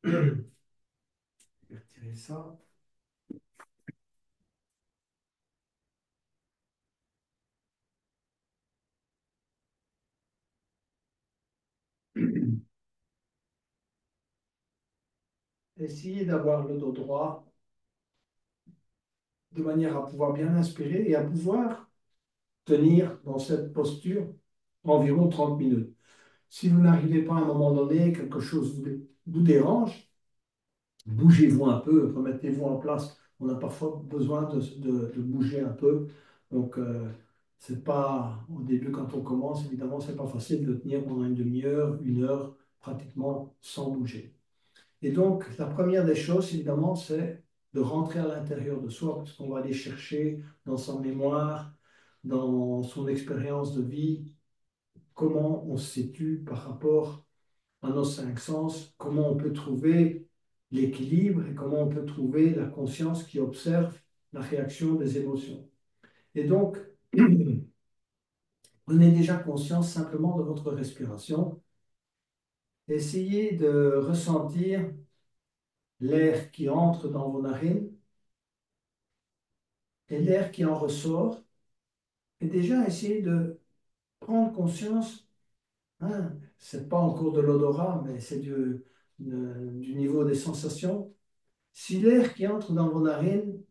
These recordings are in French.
Je vais retirer ça. Essayez d'avoir le dos droit de manière à pouvoir bien inspirer et à pouvoir tenir dans cette posture environ 30 minutes. Si vous n'arrivez pas à un moment donné, quelque chose vous dérange, bougez-vous un peu, remettez-vous en place. On a parfois besoin de bouger un peu. Donc, c'est pas, au début, quand on commence, évidemment, c'est pas facile de tenir pendant une demi-heure, une heure, pratiquement sans bouger. Et donc, la première des choses, évidemment, c'est de rentrer à l'intérieur de soi, parce qu'on va aller chercher dans sa mémoire, dans son expérience de vie, comment on se situe par rapport à nos cinq sens, comment on peut trouver l'équilibre et comment on peut trouver la conscience qui observe la réaction des émotions. Et donc, prenez déjà conscience simplement de votre respiration. Essayez de ressentir l'air qui entre dans vos narines et l'air qui en ressort. Et déjà, essayez de prendre conscience, hein, c'est pas encore de l'odorat, mais c'est du niveau des sensations. Si l'air qui entre dans vos narines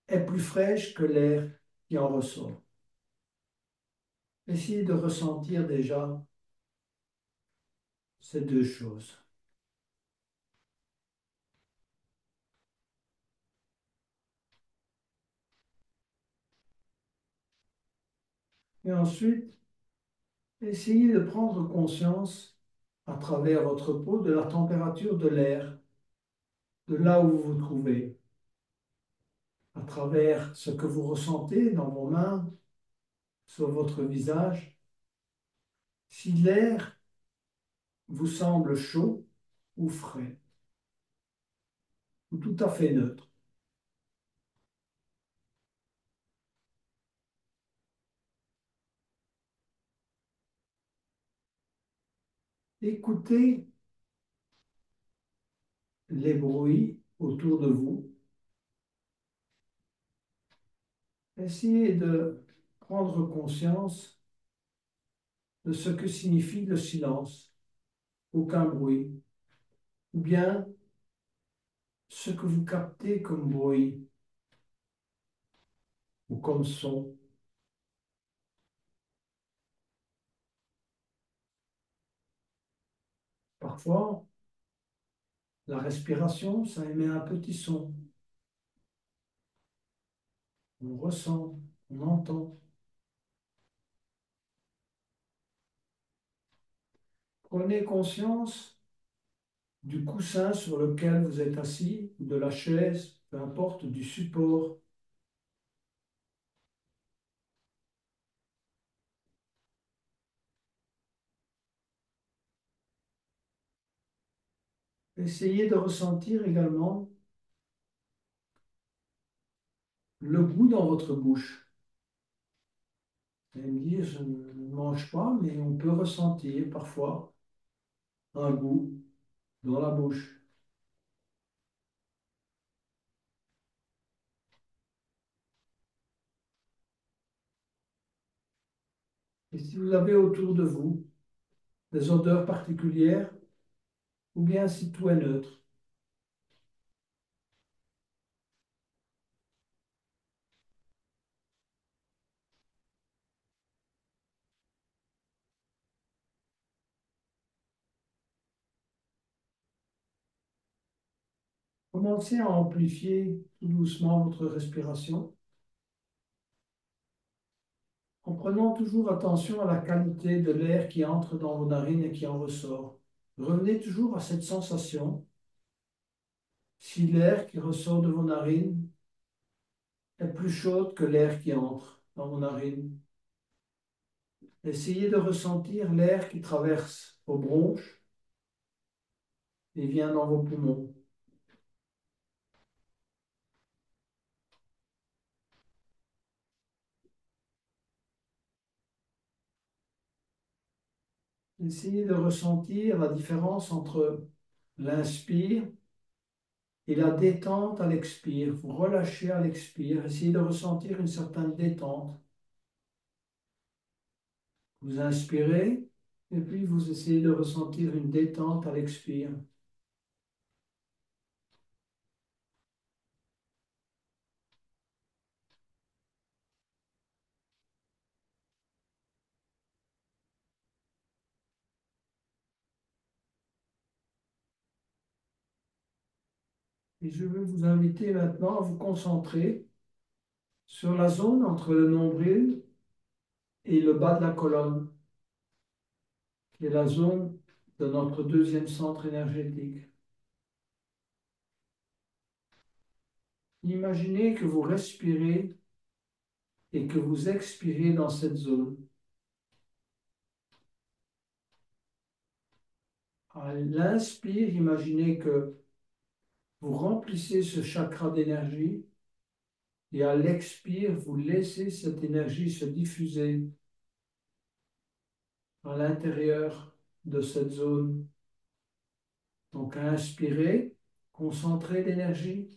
est plus fraîche que l'air qui en ressort. Essayez de ressentir déjà ces deux choses. Et ensuite, essayez de prendre conscience à travers votre peau de la température de l'air, de là où vous vous trouvez, à travers ce que vous ressentez dans vos mains, sur votre visage. Si l'air vous semble chaud ou frais, ou tout à fait neutre, écoutez les bruits autour de vous. Essayez de prendre conscience de ce que signifie le silence, aucun bruit, ou bien ce que vous captez comme bruit ou comme son. Parfois, la respiration, ça émet un petit son. On ressent, on entend. Prenez conscience du coussin sur lequel vous êtes assis, ou de la chaise, peu importe, du support. Essayez de ressentir également le goût dans votre bouche. Vous allez me dire, je ne mange pas, mais on peut ressentir parfois un goût dans la bouche. Et si vous avez autour de vous des odeurs particulières, ou bien si tout est neutre, commencez à amplifier tout doucement votre respiration en prenant toujours attention à la qualité de l'air qui entre dans vos narines et qui en ressort. Revenez toujours à cette sensation. Si l'air qui ressort de vos narines est plus chaud que l'air qui entre dans vos narines, essayez de ressentir l'air qui traverse vos bronches et vient dans vos poumons. Essayez de ressentir la différence entre l'inspire et la détente à l'expire. Vous relâchez à l'expire. Essayez de ressentir une certaine détente. Vous inspirez et puis vous essayez de ressentir une détente à l'expire. Et je veux vous inviter maintenant à vous concentrer sur la zone entre le nombril et le bas de la colonne, qui est la zone de notre deuxième centre énergétique. Imaginez que vous respirez et que vous expirez dans cette zone. À l'inspire, imaginez que vous remplissez ce chakra d'énergie et à l'expire, vous laissez cette énergie se diffuser à l'intérieur de cette zone. Donc, inspirez, concentrez l'énergie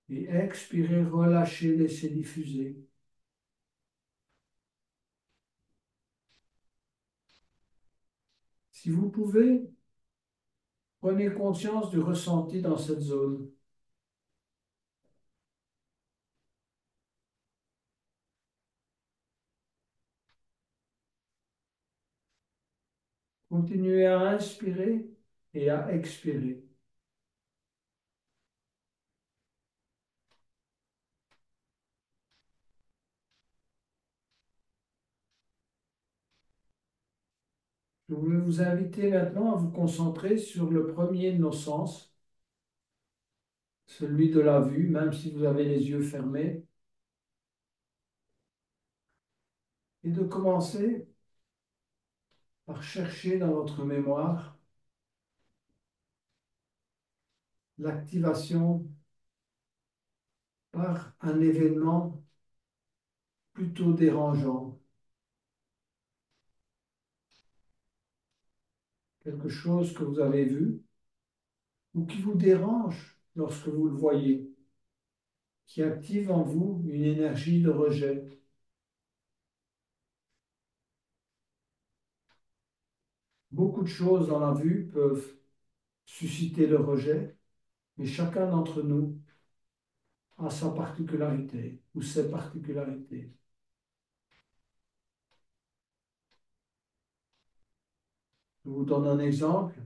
et expirez, relâchez, laissez diffuser. Si vous pouvez, prenez conscience du ressenti dans cette zone. Continuez à inspirer et à expirer. Je vais vous inviter maintenant à vous concentrer sur le premier de nos sens, celui de la vue, même si vous avez les yeux fermés, et de commencer par chercher dans votre mémoire l'activation par un événement plutôt dérangeant, quelque chose que vous avez vu ou qui vous dérange lorsque vous le voyez, qui active en vous une énergie de rejet. Beaucoup de choses dans la vue peuvent susciter le rejet, mais chacun d'entre nous a sa particularité ou ses particularités. Je vous donne un exemple.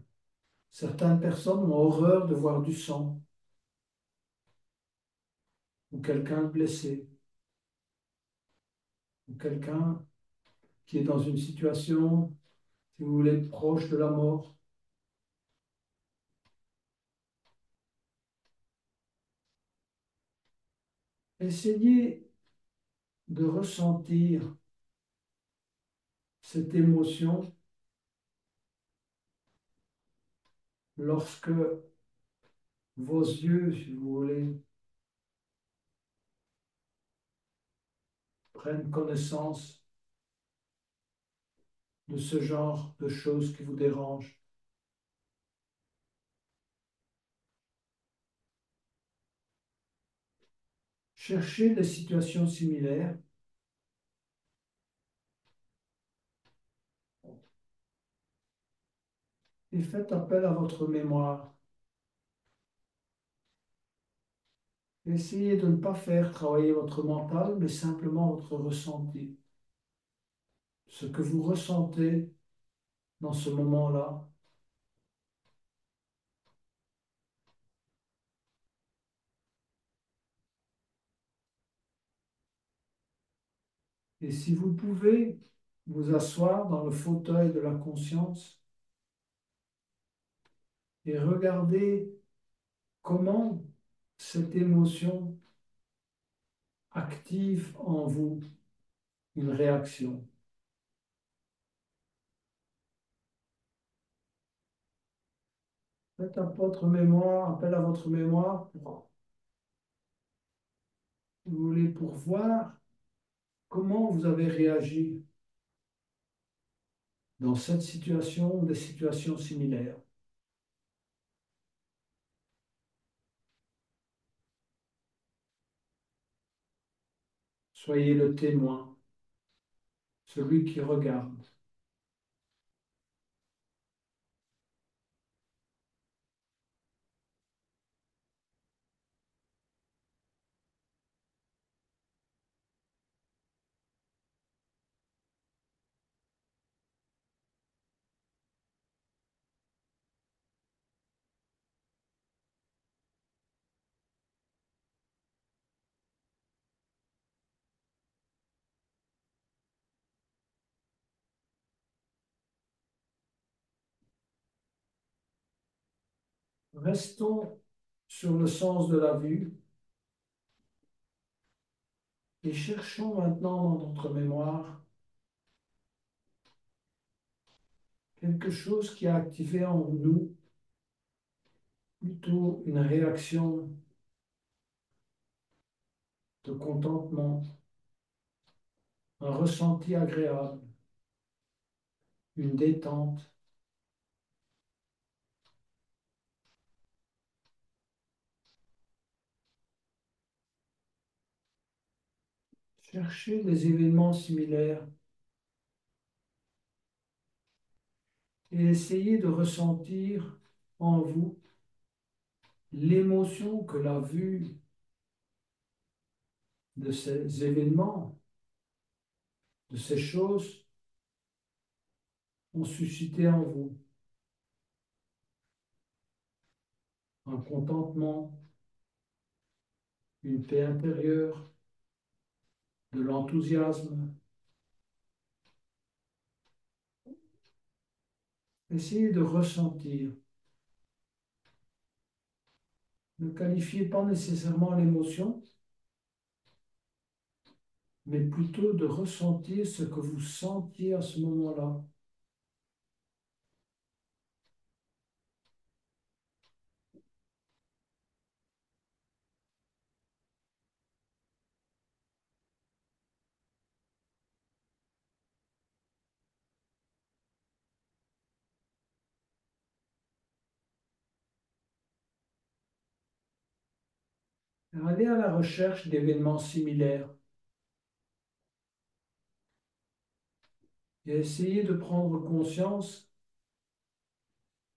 Certaines personnes ont horreur de voir du sang ou quelqu'un de blessé ou quelqu'un qui est dans une situation, si vous voulez, proche de la mort. Essayez de ressentir cette émotion lorsque vos yeux, si vous voulez, prennent connaissance de ce genre de choses qui vous dérangent. Cherchez des situations similaires et faites appel à votre mémoire. Essayez de ne pas faire travailler votre mental, mais simplement votre ressenti. Ce que vous ressentez dans ce moment-là. Et si vous pouvez vous asseoir dans le fauteuil de la conscience et regarder comment cette émotion active en vous une réaction. Faites appel à votre mémoire pour, si vous voulez, pour voir comment vous avez réagi dans cette situation ou des situations similaires. Soyez le témoin, celui qui regarde. Restons sur le sens de la vue et cherchons maintenant dans notre mémoire quelque chose qui a activé en nous plutôt une réaction de contentement, un ressenti agréable, une détente. Cherchez des événements similaires et essayez de ressentir en vous l'émotion que la vue de ces événements, de ces choses, ont suscité en vous. Un contentement, une paix intérieure, de l'enthousiasme. Essayez de ressentir. Ne qualifiez pas nécessairement l'émotion, mais plutôt de ressentir ce que vous sentiez à ce moment-là. Allez à la recherche d'événements similaires et essayez de prendre conscience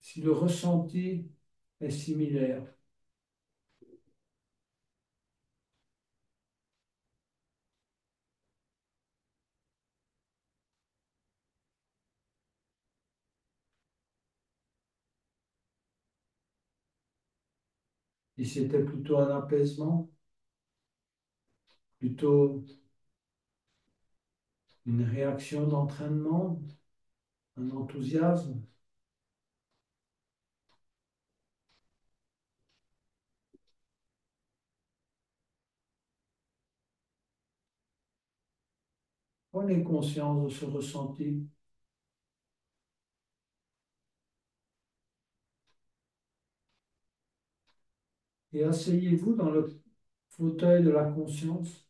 si le ressenti est similaire. Si c'était plutôt un apaisement, plutôt une réaction d'entraînement, un enthousiasme. Prenez conscience de ce ressenti et asseyez-vous dans le fauteuil de la conscience.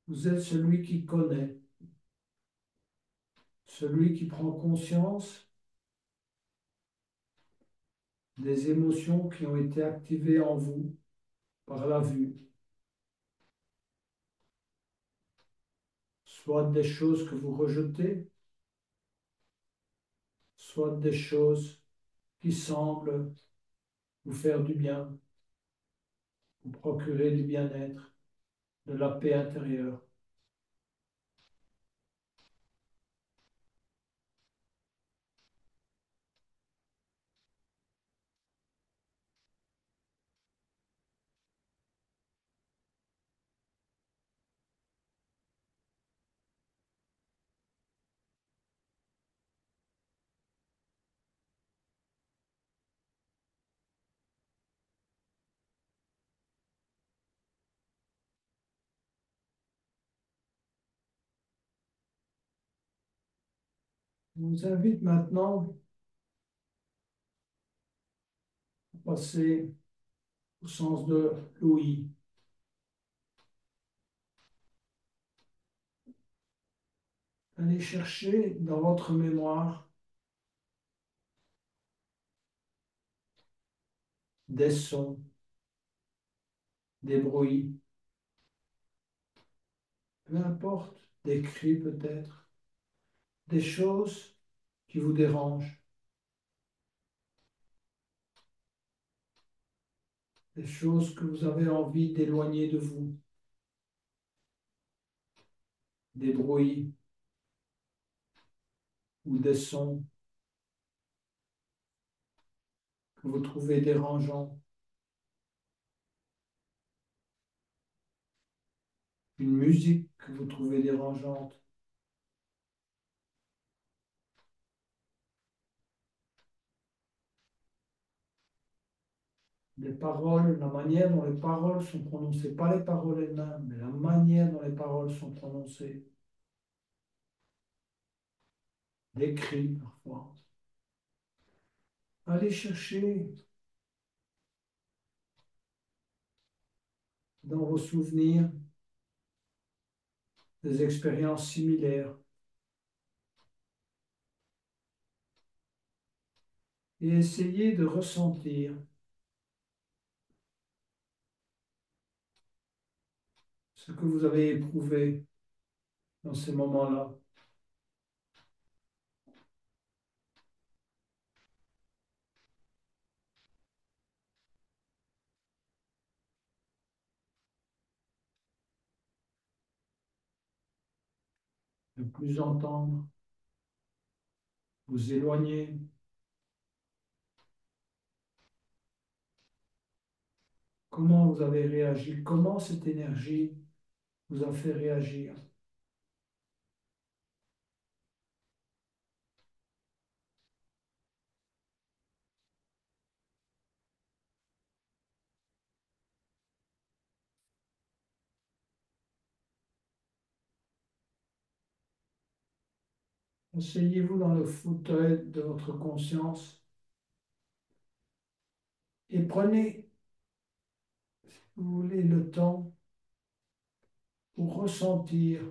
Vous êtes celui qui connaît, celui qui prend conscience des émotions qui ont été activées en vous par la vue, soit des choses que vous rejetez, soit des choses qui semblent vous faire du bien, vous procurer du bien-être, de la paix intérieure. Je vous invite maintenant à passer au sens de l'ouïe. Allez chercher dans votre mémoire des sons, des bruits, peu importe, des cris peut-être, des choses qui vous dérangent, des choses que vous avez envie d'éloigner de vous, des bruits ou des sons que vous trouvez dérangeants, une musique que vous trouvez dérangeante, des paroles, la manière dont les paroles sont prononcées, pas les paroles elles-mêmes, mais la manière dont les paroles sont prononcées, des cris parfois. Allez chercher dans vos souvenirs des expériences similaires et essayez de ressentir ce que vous avez éprouvé dans ces moments-là. Ne plus entendre, vous éloigner. Comment vous avez réagi? Comment cette énergie vous a fait réagir? Asseyez-vous dans le fauteuil de votre conscience et prenez, si vous voulez, le temps pour ressentir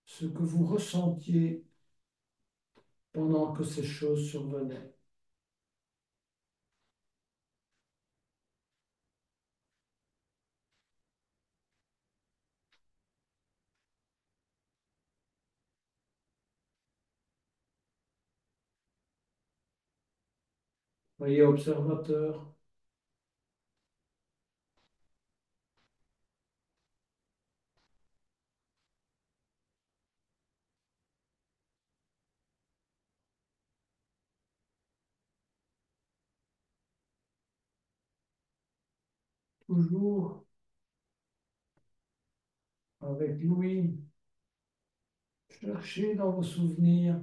ce que vous ressentiez pendant que ces choses survenaient. Soyez observateur, toujours avec Louis. Cherchez dans vos souvenirs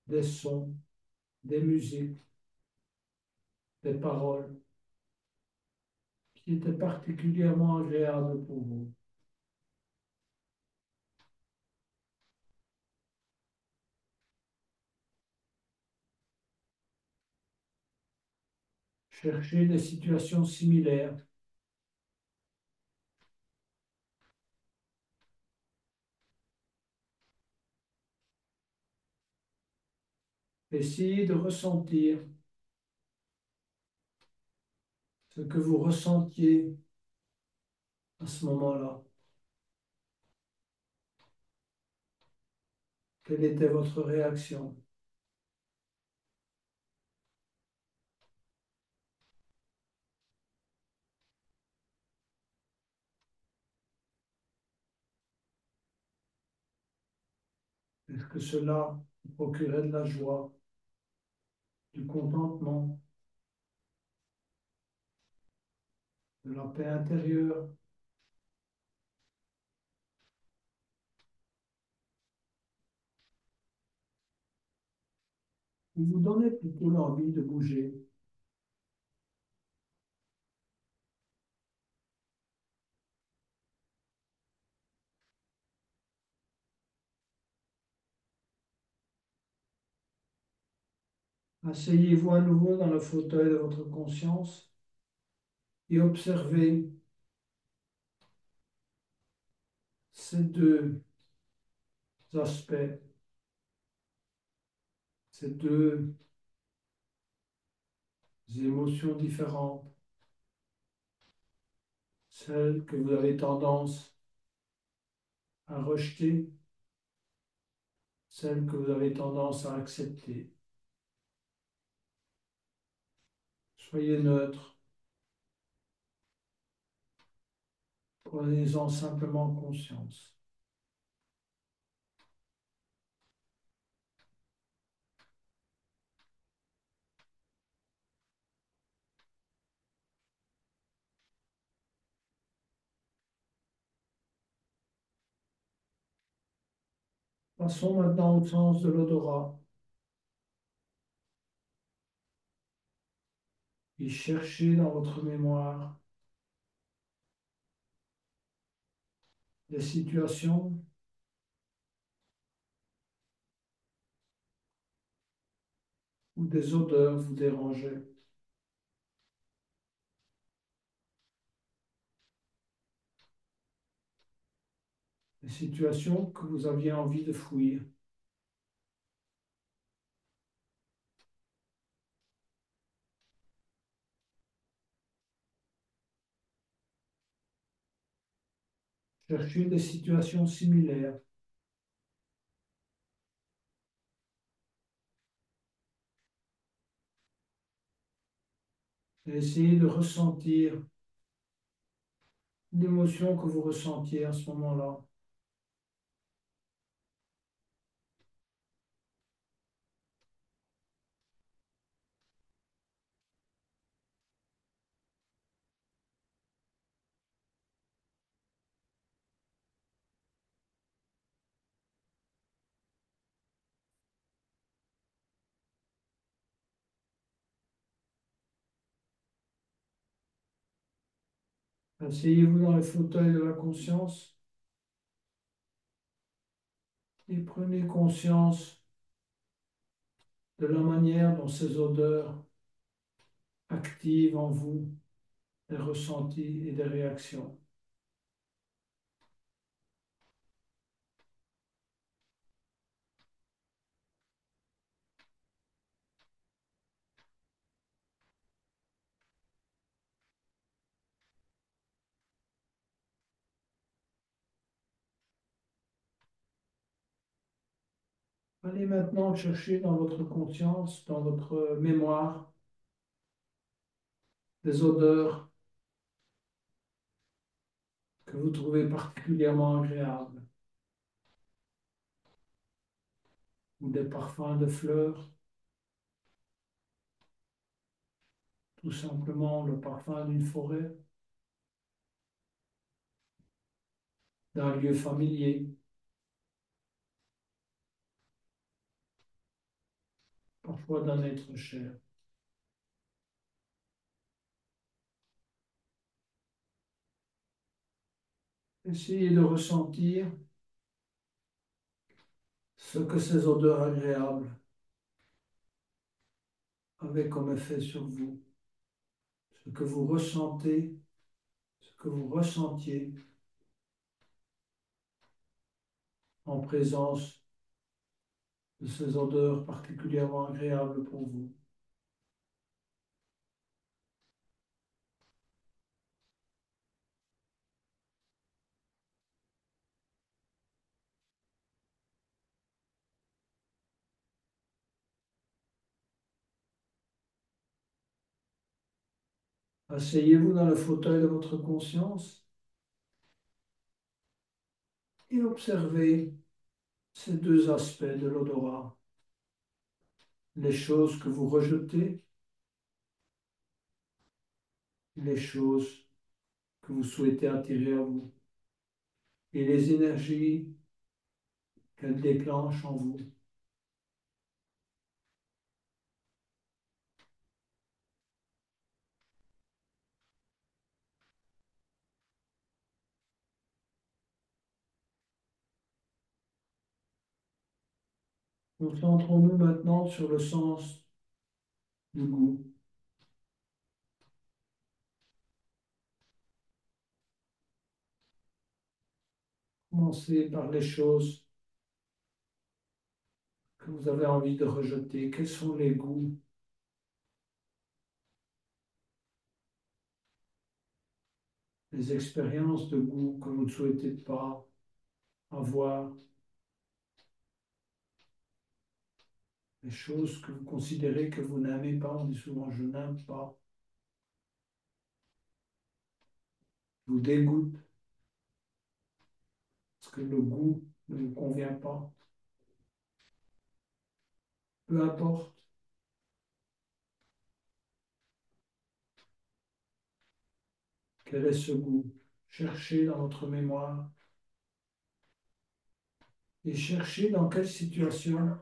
des sons, des musiques, des paroles qui étaient particulièrement agréables pour vous. Cherchez des situations similaires. Essayez de ressentir ce que vous ressentiez à ce moment-là. Quelle était votre réaction? Est-ce que cela vous procurait de la joie, du contentement, de la paix intérieure? Ou vous donnez plutôt l'envie de bouger? Asseyez-vous à nouveau dans le fauteuil de votre conscience et observez ces deux aspects. ces deux émotions différentes, celles que vous avez tendance à rejeter, celles que vous avez tendance à accepter. Soyez neutre, prenez-en simplement conscience. Passons maintenant au sens de l'odorat. Et cherchez dans votre mémoire des situations où des odeurs vous dérangeaient, des situations que vous aviez envie de fuir. Cherchez des situations similaires et essayez de ressentir l'émotion que vous ressentiez à ce moment-là. Asseyez-vous dans le fauteuil de la conscience et prenez conscience de la manière dont ces odeurs activent en vous des ressentis et des réactions. Allez maintenant chercher dans votre conscience, dans votre mémoire, des odeurs que vous trouvez particulièrement agréables, ou des parfums de fleurs, tout simplement le parfum d'une forêt, d'un lieu familier, parfois d'un être cher. Essayez de ressentir ce que ces odeurs agréables avaient comme effet sur vous, ce que vous ressentez, ce que vous ressentiez en présence de ces odeurs particulièrement agréables pour vous. Asseyez-vous dans le fauteuil de votre conscience et observez ces deux aspects de l'odorat, les choses que vous rejetez, les choses que vous souhaitez attirer à vous et les énergies qu'elles déclenchent en vous. Concentrons-nous maintenant sur le sens du goût. Commencez par les choses que vous avez envie de rejeter? Quels sont les goûts, les expériences de goût que vous ne souhaitez pas avoir, les choses que vous considérez que vous n'aimez pas? On dit souvent je n'aime pas, vous dégoûte, parce que le goût ne vous convient pas. Peu importe quel est ce goût, cherchez dans votre mémoire et cherchez dans quelle situation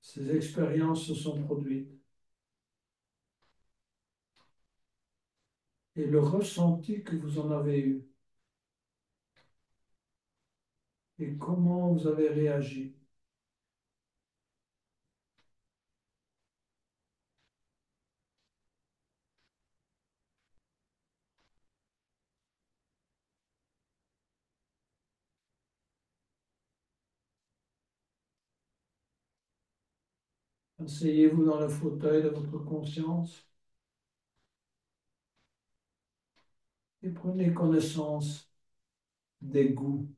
ces expériences se sont produites et le ressenti que vous en avez eu et comment vous avez réagi. Asseyez-vous dans le fauteuil de votre conscience et prenez connaissance des goûts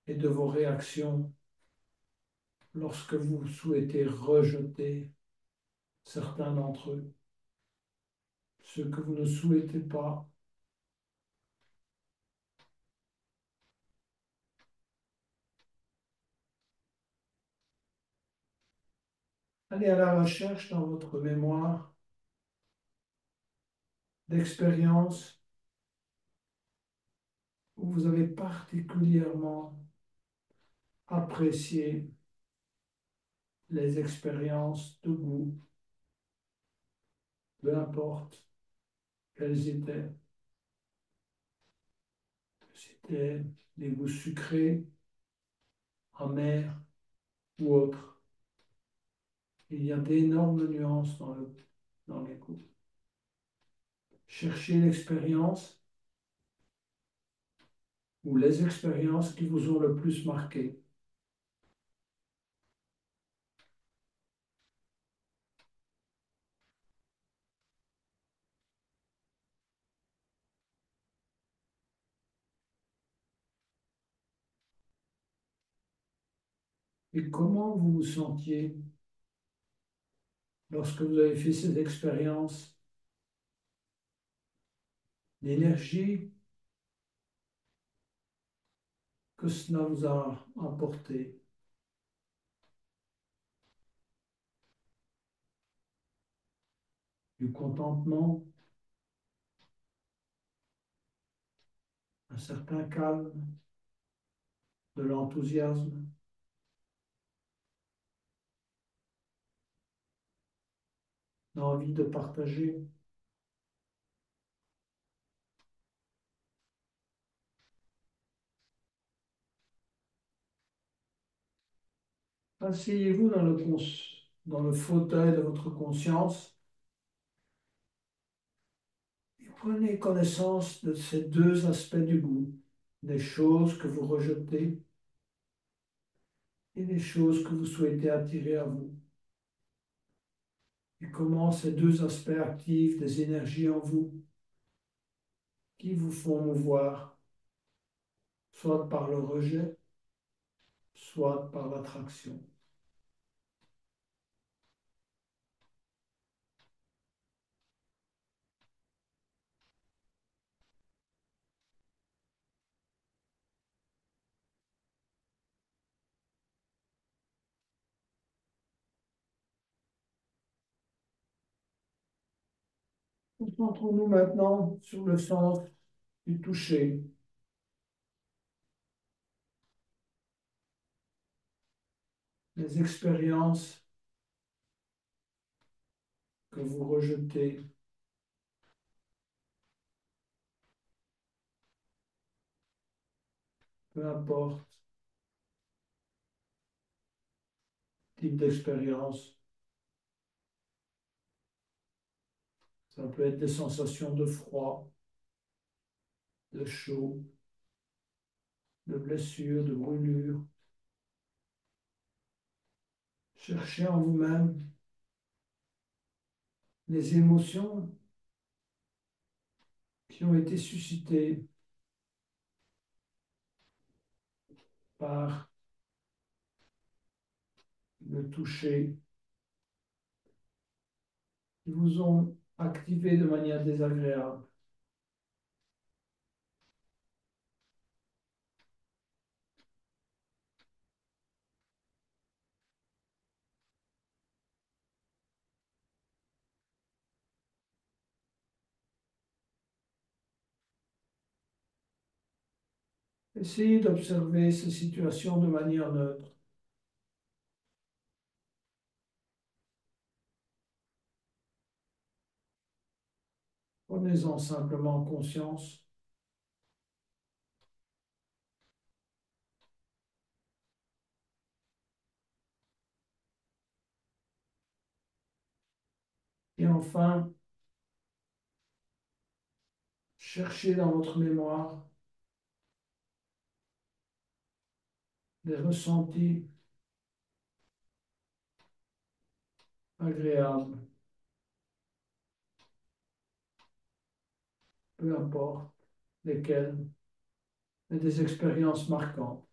et de vos réactions lorsque vous souhaitez rejeter certains d'entre eux, ceux que vous ne souhaitez pas. Allez à la recherche dans votre mémoire d'expériences où vous avez particulièrement apprécié les expériences de goût, peu importe quelles étaient. C'était des goûts sucrés, amers ou autres. Il y a d'énormes nuances dans les goûts. Cherchez l'expérience ou les expériences qui vous ont le plus marqué. Et comment vous vous sentiez lorsque vous avez fait ces expériences, l'énergie que cela vous a apporté, du contentement, un certain calme, de l'enthousiasme, l'envie de partager. Asseyez-vous dans le fauteuil de votre conscience et prenez connaissance de ces deux aspects du goût, des choses que vous rejetez et des choses que vous souhaitez attirer à vous. Et comment ces deux aspects activent des énergies en vous qui vous font mouvoir, soit par le rejet, soit par l'attraction. Concentrons-nous maintenant sur le sens du toucher, les expériences que vous rejetez, peu importe le type d'expérience. Ça peut être des sensations de froid, de chaud, de blessure, de brûlure, Cherchez en vous-même les émotions qui ont été suscitées par le toucher, qui vous ont activé de manière désagréable. Essayez d'observer ces situations de manière neutre. Prenez-en simplement conscience. Et enfin, cherchez dans votre mémoire des ressentis agréables, peu importe lesquels, mais des expériences marquantes.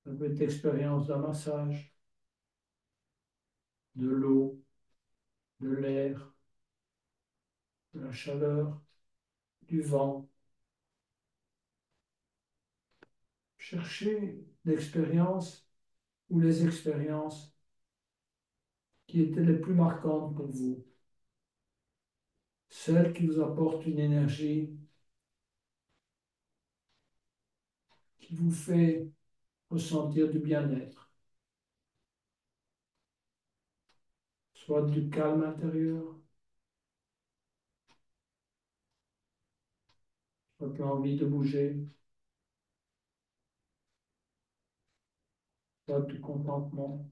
Ça peut être l'expérience d'un massage, de l'eau, de l'air, de la chaleur, du vent. Cherchez l'expérience ou les expériences qui étaient les plus marquantes pour vous, celles qui vous apportent une énergie qui vous fait ressentir du bien-être, soit du calme intérieur, soit l'envie de bouger, soit du contentement.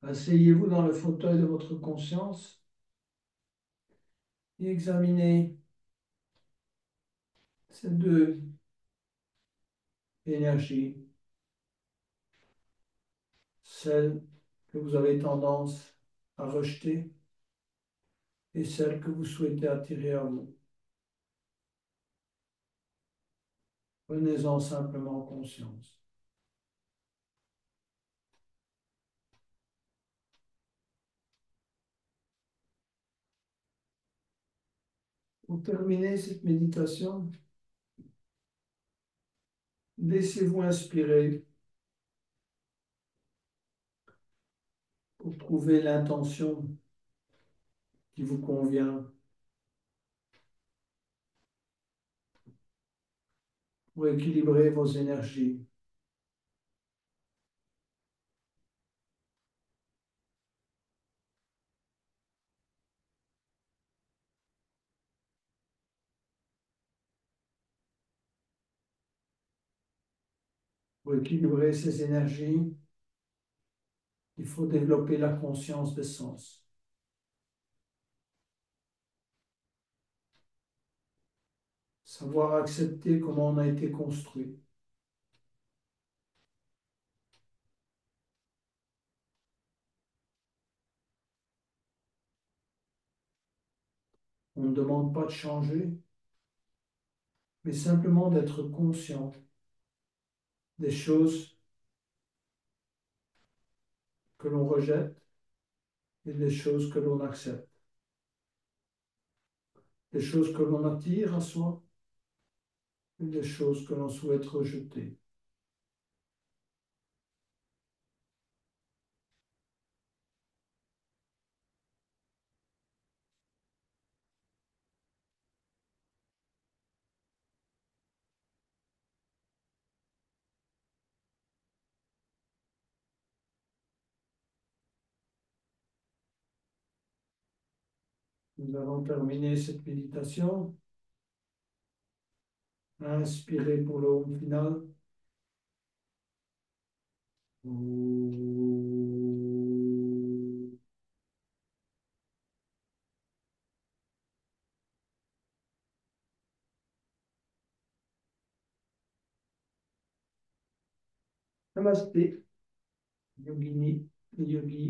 Asseyez-vous dans le fauteuil de votre conscience et examinez ces deux énergies, celle que vous avez tendance à rejeter et celle que vous souhaitez attirer à vous. Prenez-en simplement conscience. Pour terminer cette méditation, laissez-vous inspirer pour trouver l'intention qui vous convient, pour équilibrer vos énergies. Pour équilibrer ces énergies, il faut développer la conscience des sens. Savoir accepter comment on a été construit. On ne demande pas de changer, mais simplement d'être conscient des choses que l'on rejette et des choses que l'on accepte, des choses que l'on attire à soi et des choses que l'on souhaite rejeter. Nous allons terminer cette méditation. Inspirez pour le home final. Namasté, yogini, yogi.